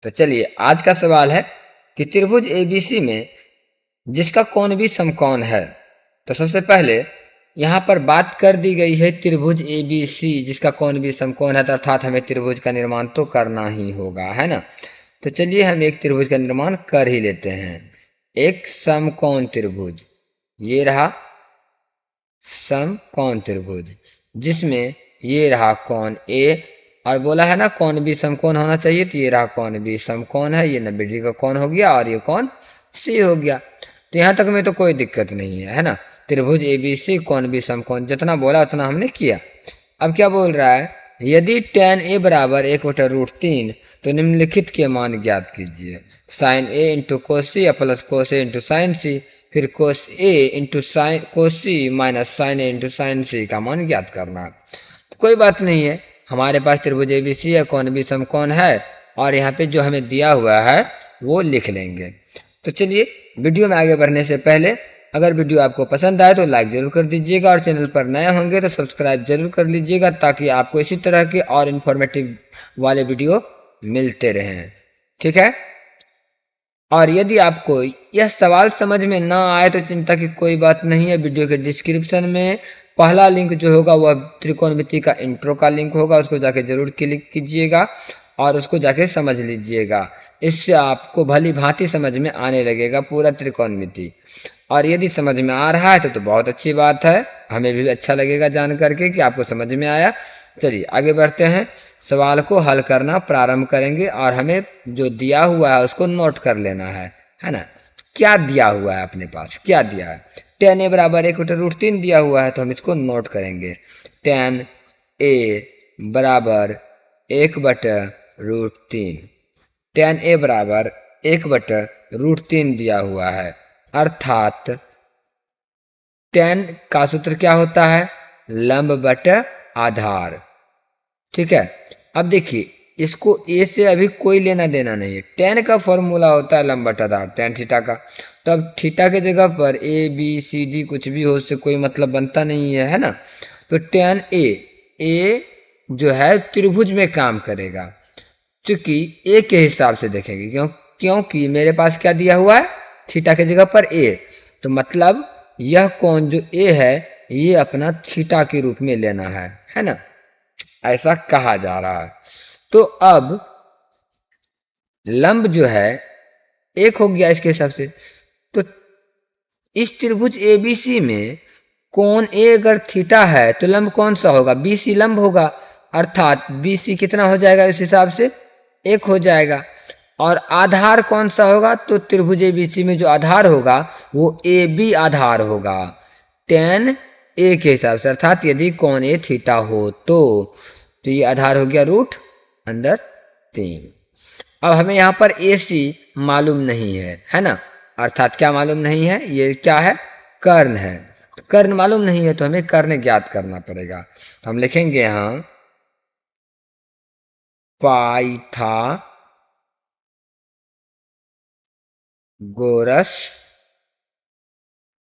तो चलिए आज का सवाल है कि त्रिभुज एबीसी में जिसका कोण भी समकोण है। तो सबसे पहले यहाँ पर बात कर दी गई है त्रिभुज एबीसी जिसका कोण भी समकोण है, तो अर्थात हमें त्रिभुज का निर्माण तो करना ही होगा, है ना। तो चलिए हम एक त्रिभुज का निर्माण कर ही लेते हैं। एक समकोण त्रिभुज, ये रहा समकोण त्रिभुज, जिसमें ये रहा कोण ए और बोला है ना कोण भी समकोण होना चाहिए, तो ये रहा कोण भी समकोण है, ये 90 डिग्री का कोण हो गया और ये कोण सी हो गया। तो यहाँ तक में तो कोई दिक्कत नहीं है ना। त्रिभुज एबीसी कोण भी समकोण, जितना बोला उतना हमने किया। अब क्या बोल रहा है, यदि tan ए बराबर 1/√3 तो निम्नलिखित के मान ज्ञात कीजिए। Sine A into cos C plus cos A into sine C, फिर cos A into sine cos C minus sine A into sine C का मान ज्ञात करना। तो कोई बात नहीं है, हमारे पास त्रिभुज एबीसी है, कोण भी समकोण है और यहाँ पे जो हमें दिया हुआ है वो लिख लेंगे। तो चलिए वीडियो में आगे बढ़ने से पहले अगर वीडियो आपको पसंद आए तो लाइक जरूर कर दीजिएगा और चैनल पर नए होंगे तो सब्सक्राइब जरूर कर लीजिएगा, ताकि आपको इसी तरह के और इन्फॉर्मेटिव वाले वीडियो मिलते रहें। ठीक है। और यदि आपको यह सवाल समझ में ना आए तो चिंता की कोई बात नहीं है। वीडियो के डिस्क्रिप्शन में पहला लिंक जो होगा वह त्रिकोणमिति का इंट्रो का लिंक होगा, उसको जाके जरूर क्लिक कीजिएगा और उसको जाके समझ लीजिएगा। इससे आपको भली भांति समझ में आने लगेगा पूरा त्रिकोणमिति। और यदि समझ में आ रहा है तो बहुत अच्छी बात है, हमें भी अच्छा लगेगा जान करके कि आपको समझ में आया। चलिए आगे बढ़ते हैं, सवाल को हल करना प्रारंभ करेंगे और हमें जो दिया हुआ है उसको नोट कर लेना है ना। क्या दिया हुआ है अपने पास, क्या दिया है, tan ए बराबर 1/√3 दिया हुआ है, तो हम इसको नोट करेंगे। tan ए बराबर 1/√3, tan ए बराबर 1/√3 दिया हुआ है, अर्थात tan का सूत्र क्या होता है, लंब बटा आधार। ठीक है। अब देखिए इसको ए से अभी कोई लेना देना नहीं है, tan का फॉर्मूला होता है लंब बटा आधार tan थीटा का। तो अब थीटा के जगह पर ए बी सी डी कुछ भी हो, उससे कोई मतलब बनता नहीं है ना। तो tan ए जो है त्रिभुज में काम करेगा, चूंकि ए के हिसाब से देखेंगे, क्योंकि मेरे पास क्या दिया हुआ है, थीटा के जगह पर ए, तो मतलब यह कोण जो ए है ये अपना थीटा के रूप में लेना है ना, ऐसा कहा जा रहा है। तो अब लंब जो है एक हो गया इसके हिसाब से। तो इस त्रिभुज एबीसी में कोण ए अगर थीटा है तो लंब कौन सा होगा, बीसी लंब होगा, अर्थात बीसी कितना हो जाएगा इस हिसाब से 1 हो जाएगा। और आधार कौन सा होगा, तो त्रिभुज एबीसी में जो आधार होगा वो ए बी आधार होगा tan ए के हिसाब से, अर्थात यदि कोण ए थीटा हो तो ये आधार हो गया √3। अब हमें यहाँ पर ए सी मालूम नहीं है ना, अर्थात क्या मालूम नहीं है, ये क्या है, कर्ण है। कर्ण मालूम नहीं है तो हमें कर्ण ज्ञात करना पड़ेगा। तो हम लिखेंगे यहाँ पाइथागोरस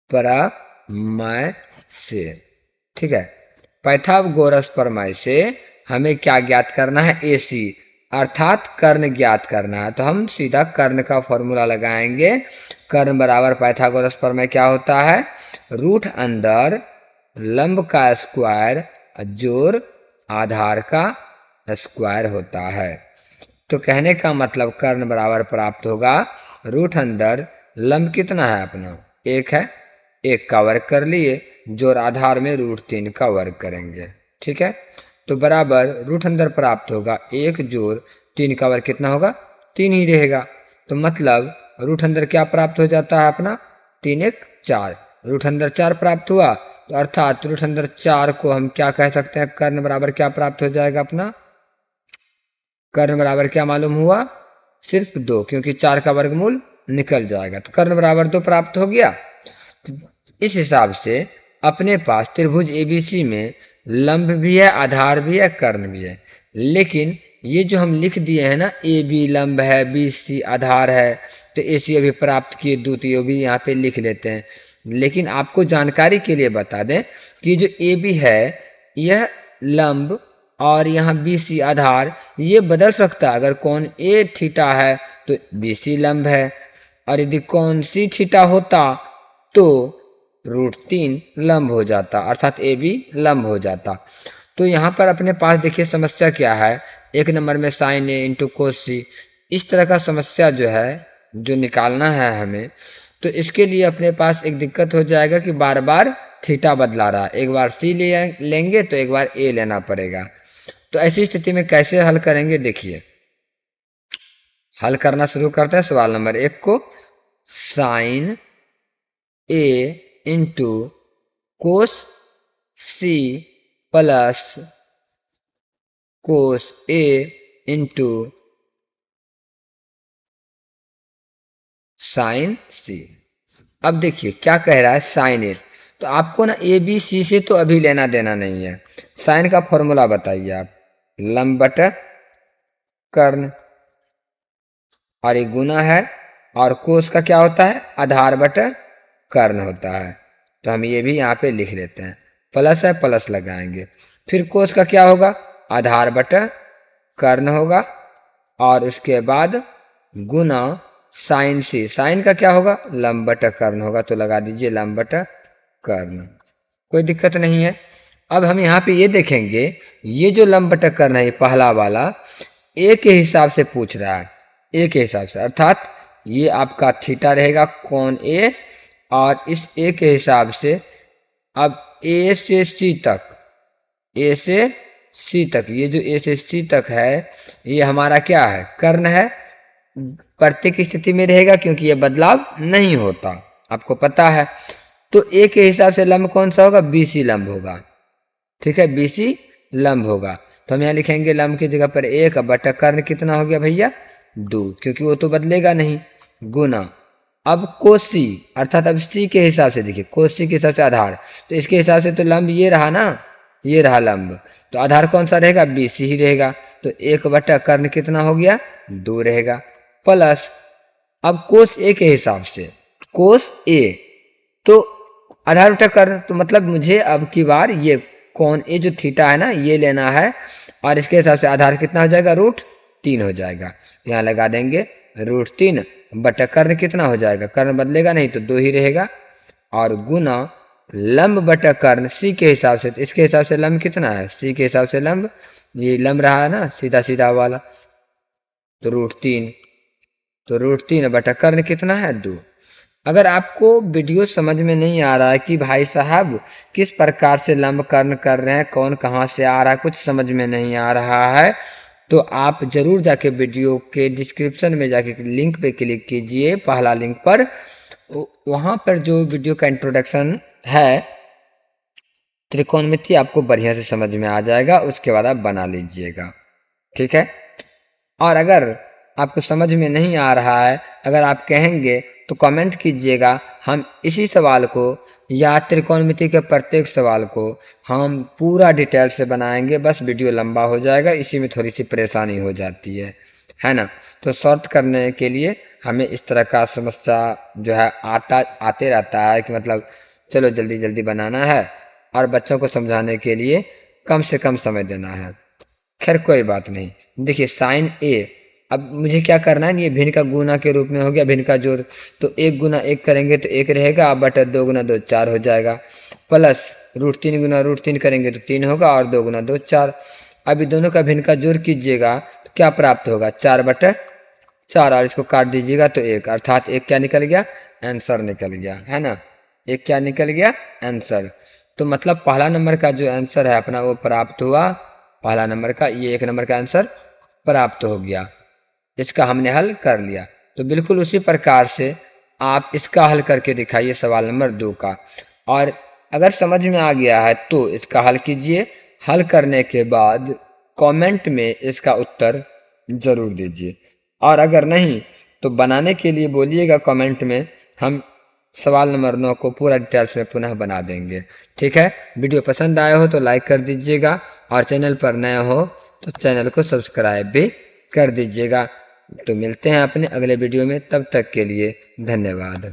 प्रमेय से। ठीक है, पाइथागोरस प्रमेय से हमें क्या ज्ञात करना है, ए सी, अर्थात कर्ण ज्ञात करना है। तो हम सीधा कर्ण का फॉर्मूला लगाएंगे। कर्ण बराबर पाइथागोरस प्रमेय क्या होता है, रूट अंदर लंब का स्क्वायर जोड़ आधार का स्क्वायर होता है। तो कहने का मतलब कर्ण बराबर प्राप्त होगा रूट अंदर लंब कितना है अपना 1 है, 1 का वर्ग कर लिए, जोड़ आधार में √3 का वर्ग करेंगे। ठीक है, तो बराबर रूट अंदर प्राप्त होगा 1 जोड़ 3 का वर्ग कितना होगा, 3 ही रहेगा। तो मतलब रूट अंदर क्या प्राप्त हो जाता है अपना 3 1 4, रूट अंदर 4 प्राप्त हुआ, तो अर्थात रूट अंदर 4 को हम क्या कह सकते हैं, कर्ण बराबर क्या प्राप्त हो जाएगा अपना, कर्ण बराबर क्या मालूम हुआ, सिर्फ 2, क्योंकि 4 का वर्गमूल निकल जाएगा, तो कर्ण बराबर 2 प्राप्त हो गया। तो इस हिसाब से अपने पास त्रिभुज एबीसी में लंब भी है, आधार भी है, कर्ण भी है। लेकिन ये जो हम लिख दिए हैं ना, ए बी लंब है, बी सी आधार है, तो ए सी अभी प्राप्त किए, द्वितीय भी यहाँ पे लिख लेते हैं। लेकिन आपको जानकारी के लिए बता दें कि जो ए बी है यह लंब और यहाँ बी सी आधार, ये बदल सकता है। अगर कोण ए थीटा है तो बी सी लंब है, और यदि कोण सी थीटा होता तो √3 लंब हो जाता, अर्थात ए बी लंब हो जाता। तो यहाँ पर अपने पास देखिए समस्या क्या है, 1 नंबर में साइन ए इंटू कोस सी, इस तरह का समस्या जो है जो निकालना है हमें, तो इसके लिए अपने पास एक दिक्कत हो जाएगा कि बार बार थीटा बदला रहा है। एक बार सी लेंगे तो एक बार ए लेना पड़ेगा। तो ऐसी स्थिति में कैसे हल करेंगे, देखिए हल करना शुरू करते हैं सवाल नंबर 1 को। Sine A into cos C plus cos A into sine C. अब देखिए क्या कह रहा है, साइन ए, तो आपको ना ए बी सी से तो अभी लेना देना नहीं है। साइन का फॉर्मूला बताइए आप, लंब बटा कर्ण, और ये गुना है, और कोस का क्या होता है, आधार बटा कर्ण होता है। तो हम ये भी यहाँ पे लिख लेते हैं, प्लस है प्लस लगाएंगे। फिर कोस का क्या होगा, आधार बटा कर्ण होगा, और उसके बाद गुना साइन सी, साइन का क्या होगा, लंब बटा कर्ण होगा, तो लगा दीजिए लंब बटा कर्ण, कोई दिक्कत नहीं है। अब हम यहाँ पे ये देखेंगे, ये जो लंब बटा कर्ण है, ये पहला वाला ए के हिसाब से पूछ रहा है, ए के हिसाब से, अर्थात ये आपका थीटा रहेगा कोण ए, और इस ए के हिसाब से अब ए से सी तक, ए से सी तक, ये जो ए से सी तक है ये हमारा क्या है, कर्ण है, प्रत्येक स्थिति में रहेगा क्योंकि ये बदलाव नहीं होता, आपको पता है। तो ए के हिसाब से लंब कौन सा होगा, बी सी लंब होगा, ठीक है, बी सी लंब होगा। तो हम यहाँ लिखेंगे लंब की जगह पर 1 बटा कर्ण कितना हो गया भैया, 2, क्योंकि वो तो बदलेगा नहीं, गुना अब कोसी, अर्थात अब सी के हिसाब से, देखिए कोसी के हिसाब से आधार, तो इसके हिसाब से तो लंब ये रहा ना, ये रहा लंब, तो आधार कौन सा रहेगा, बी सी ही रहेगा। तो 1 बटा कर्ण कितना हो गया, 2 रहेगा, प्लस अब कोस ए के हिसाब से, कोस ए तो आधार बटा कर्ण, तो मतलब मुझे अब की बार ये कोण ए जो थीटा है ना ये लेना है, और इसके हिसाब से आधार कितना हो जाएगा, √3 हो जाएगा। यहाँ लगा देंगे √3 बटा कर्ण कितना हो जाएगा, कर्ण बदलेगा नहीं तो 2 ही रहेगा, और गुना लंब बटा कर्ण सी के हिसाब से, तो इसके हिसाब से लंब कितना है, सी के हिसाब से लंब, ये लंब रहा है ना सीधा सीधा वाला, तो √3, तो √3 बटा कर्ण कितना है, 2। अगर आपको वीडियो समझ में नहीं आ रहा है कि भाई साहब किस प्रकार से लंब कर्ण कर रहे हैं, कौन कहाँ से आ रहा है, कुछ समझ में नहीं आ रहा है, तो आप जरूर जाके वीडियो के डिस्क्रिप्शन में जाके लिंक पे क्लिक कीजिए, पहला लिंक पर, वहाँ पर जो वीडियो का इंट्रोडक्शन है त्रिकोणमिति आपको बढ़िया से समझ में आ जाएगा, उसके बाद आप बना लीजिएगा, ठीक है। और अगर आपको समझ में नहीं आ रहा है, अगर आप कहेंगे तो कमेंट कीजिएगा, हम इसी सवाल को या त्रिकोणमिति के प्रत्येक सवाल को हम पूरा डिटेल से बनाएंगे, बस वीडियो लंबा हो जाएगा, इसी में थोड़ी सी परेशानी हो जाती है ना। तो सॉर्ट करने के लिए हमें इस तरह का समस्या जो है आते रहता है कि मतलब चलो जल्दी जल्दी बनाना है, और बच्चों को समझाने के लिए कम से कम समय देना है। खैर कोई बात नहीं, देखिए साइन ए, अब मुझे क्या करना है, ये भिन्न का गुना के रूप में हो गया, भिन्न का जोड़, तो 1 गुना 1 करेंगे तो 1 रहेगा, अब बटा 2 गुना 2 4 हो जाएगा, प्लस √3 गुना √3 करेंगे तो 3 होगा, और 2 गुना 2 4। अभी दोनों का भिन्न का जोड़ कीजिएगा तो क्या प्राप्त होगा, 4 बटा 4, और इसको काट दीजिएगा तो 1, अर्थात 1 क्या निकल गया, आंसर निकल गया, है ना, 1 क्या निकल गया, आंसर। तो मतलब पहला नंबर का जो आंसर है अपना वो प्राप्त हुआ, पहला नंबर का, ये 1 नंबर का आंसर प्राप्त हो गया, इसका हमने हल कर लिया। तो बिल्कुल उसी प्रकार से आप इसका हल करके दिखाइए सवाल नंबर 2 का, और अगर समझ में आ गया है तो इसका हल कीजिए, हल करने के बाद कमेंट में इसका उत्तर जरूर दीजिए, और अगर नहीं तो बनाने के लिए बोलिएगा कमेंट में, हम सवाल नंबर 9 को पूरा डिटेल्स में पुनः बना देंगे, ठीक है। वीडियो पसंद आया हो तो लाइक कर दीजिएगा, और चैनल पर नया हो तो चैनल को सब्सक्राइब भी कर दीजिएगा। तो मिलते हैं अपने अगले वीडियो में, तब तक के लिए धन्यवाद।